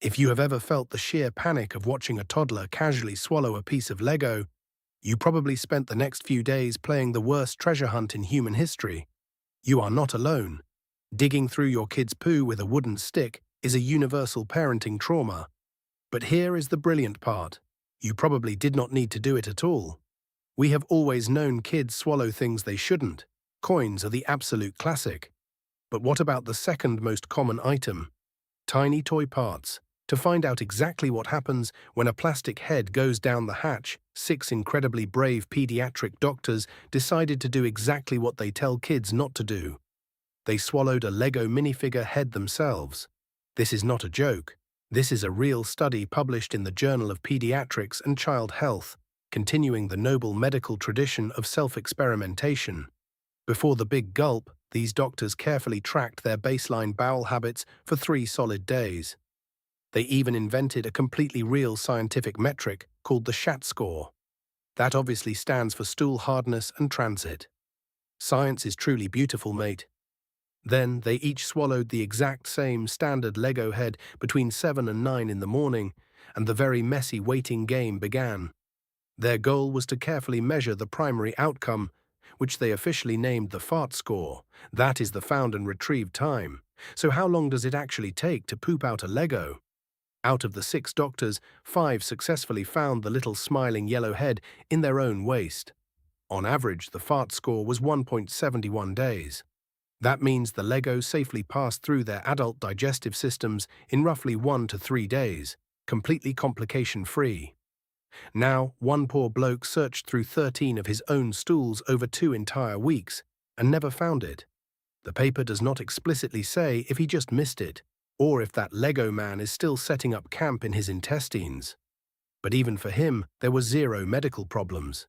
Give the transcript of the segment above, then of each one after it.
If you have ever felt the sheer panic of watching a toddler casually swallow a piece of Lego, you probably spent the next few days playing the worst treasure hunt in human history. You are not alone. Digging through your kid's poo with a wooden stick is a universal parenting trauma. But here is the brilliant part. You probably did not need to do it at all. We have always known kids swallow things they shouldn't. Coins are the absolute classic. But what about the second most common item? Tiny toy parts. To find out exactly what happens when a plastic head goes down the hatch, 6 incredibly brave pediatric doctors decided to do exactly what they tell kids not to do. They swallowed a Lego minifigure head themselves. This is not a joke. This is a real study published in the Journal of Pediatrics and Child Health, continuing the noble medical tradition of self-experimentation. Before the big gulp, these doctors carefully tracked their baseline bowel habits for 3 solid days. They even invented a completely real scientific metric called the SHAT score. That obviously stands for stool hardness and transit. Science is truly beautiful, mate. Then they each swallowed the exact same standard Lego head between 7 and 9 in the morning, and the very messy waiting game began. Their goal was to carefully measure the primary outcome, which they officially named the fart score. That is the found and retrieved time. So how long does it actually take to poop out a Lego? Out of the 6 doctors, 5 successfully found the little smiling yellow head in their own waste. On average, the fart score was 1.71 days. That means the Lego safely passed through their adult digestive systems in roughly 1 to 3 days, completely complication-free. Now, one poor bloke searched through 13 of his own stools over 2 entire weeks and never found it. The paper does not explicitly say if he just missed it, or if that Lego man is still setting up camp in his intestines. But even for him, there were 0 medical problems.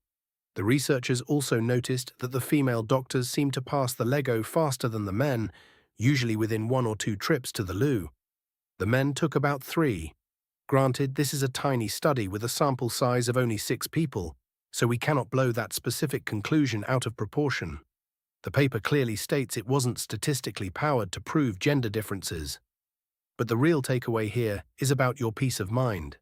The researchers also noticed that the female doctors seemed to pass the Lego faster than the men, usually within 1 or 2 trips to the loo. The men took about 3. Granted, this is a tiny study with a sample size of only 6 people, so we cannot blow that specific conclusion out of proportion. The paper clearly states it wasn't statistically powered to prove gender differences. But the real takeaway here is about your peace of mind.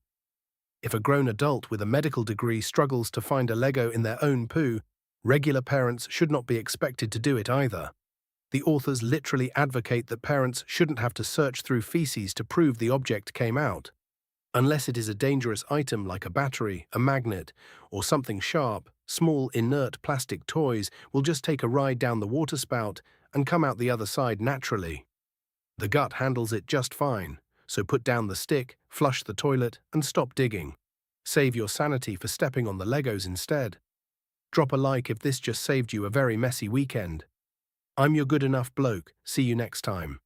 If a grown adult with a medical degree struggles to find a Lego in their own poo, regular parents should not be expected to do it either. The authors literally advocate that parents shouldn't have to search through feces to prove the object came out. Unless it is a dangerous item like a battery, a magnet, or something sharp, small inert plastic toys will just take a ride down the water spout and come out the other side naturally. The gut handles it just fine, so put down the stick, flush the toilet, and stop digging. Save your sanity for stepping on the Legos instead. Drop a like if this just saved you a very messy weekend. I'm your good enough bloke. See you next time.